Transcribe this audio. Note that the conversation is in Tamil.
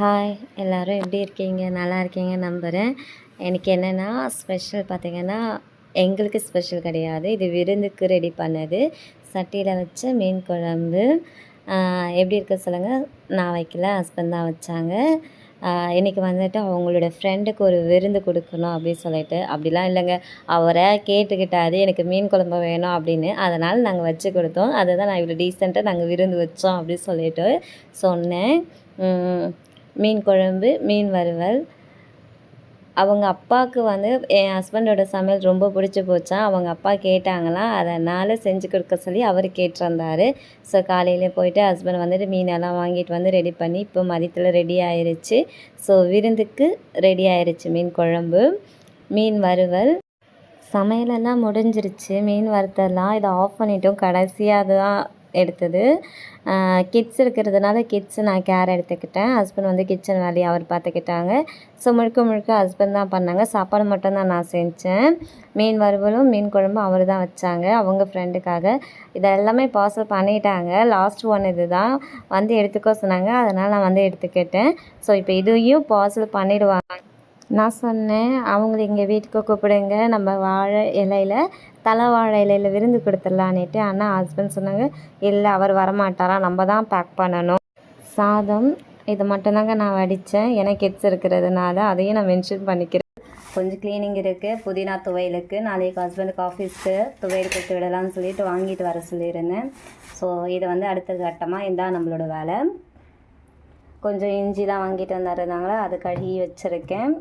ஹாய் எல்லோரும் எப்படி இருக்கீங்க? நல்லா இருக்கீங்க நம்புகிறேன். எனக்கு என்னென்னா ஸ்பெஷல் பார்த்திங்கன்னா, எங்களுக்கு ஸ்பெஷல் கிடையாது. இது விருந்துக்கு ரெடி பண்ணது. சட்டியில் வச்ச மீன் குழம்பு. எப்படி இருக்குது சொல்லுங்கள். நான் வைக்கல, ஹஸ்பண்ட் தான் வச்சாங்க. இன்றைக்கி வந்துட்டு அவங்களோட ஃப்ரெண்டுக்கு ஒரு விருந்து கொடுக்கணும் அப்படின்னு சொல்லிட்டு, அப்படிலாம் இல்லைங்க. அவரை கேட்டுக்கிட்டாரு எனக்கு மீன் குழம்பு வேணும் அப்படின்னு. அதனால் நாங்கள் வச்சு கொடுத்தோம். அதை தான் நான் இவ்வளோ டீசெண்டாக நாங்கள் விருந்து வச்சோம் அப்படின்னு சொல்லிட்டு சொன்னேன். மீன் குழம்பு, மீன் வறுவல். அவங்க அப்பாவுக்கு வந்து என் ஹஸ்பண்டோட சமையல் ரொம்ப பிடிச்சி போச்சாம். அவங்க அப்பா கேட்டாங்களாம், அதனால் செஞ்சு கொடுக்க சொல்லி அவர் கேட்டிருந்தார். ஸோ காலையில் போயிட்டு ஹஸ்பண்ட் வந்துட்டு மீனெல்லாம் வாங்கிட்டு வந்து ரெடி பண்ணி இப்போ மதியத்தில் ரெடி ஆயிடுச்சு. ஸோ விருந்துக்கு ரெடி ஆயிடுச்சு. மீன் குழம்பு, மீன் வறுவல். சமையலெல்லாம் முடிஞ்சிருச்சு. மீன் வறுத்தெல்லாம் இதை ஆஃப் பண்ணிட்டோம். கடைசியாக தான் எடுத்தது. கிட்ஸ் இருக்கிறதுனால கிட்ஸு நான் கேர் எடுத்துக்கிட்டேன். ஹஸ்பண்ட் வந்து கிச்சன் வேலையை அவர் பார்த்துக்கிட்டாங்க. ஸோ முழுக்க முழுக்க ஹஸ்பண்ட் தான் பண்ணாங்க. சாப்பாடு மட்டும்தான் நான் செஞ்சேன். மீன் வறுவலும் மீன் குழம்பும் அவர் தான் வச்சாங்க அவங்க ஃப்ரெண்டுக்காக. இதை எல்லாமே பார்சல் பண்ணிட்டாங்க. லாஸ்ட் ஒன் இது தான் வந்து எடுத்துக்கோ சொன்னாங்க. அதனால் நான் வந்து எடுத்துக்கிட்டேன். ஸோ இப்போ இதையும் பார்சல் பண்ணிவிடுவாங்க. நான் சொன்னேன், அவங்கள எங்கள் வீட்டுக்கு கூப்பிடுங்க, நம்ம வாழை இலையில் வாழை இலையில் விருந்து கொடுத்துடலான்னுட்டு. ஆனால் ஹஸ்பண்ட் சொன்னாங்க, இல்லை அவர் வரமாட்டாராம், நம்ம தான் பேக் பண்ணணும். சாதம் இது மட்டும்தாங்க நான் வடித்தேன். எனக்கு கிட்ஸ் இருக்கிறதுனால அதையும் நான் மென்ஷன் பண்ணிக்கிறேன். கொஞ்சம் க்ளீனிங் இருக்குது. புதினா துவையலுக்கு நாளைக்கு ஹஸ்பண்டுக்கு ஆஃபீஸ்க்கு துவையல் கொடுத்து விடலாம்னு சொல்லிட்டு வாங்கிட்டு வர சொல்லியிருந்தேன். ஸோ இதை வந்து அடுத்த கட்டமாக இதுதான் நம்மளோட வேலை. கொஞ்சம் இஞ்சிலாம் வாங்கிட்டு வந்தாருந்தாங்களா, அது கழுவி வச்சுருக்கேன்.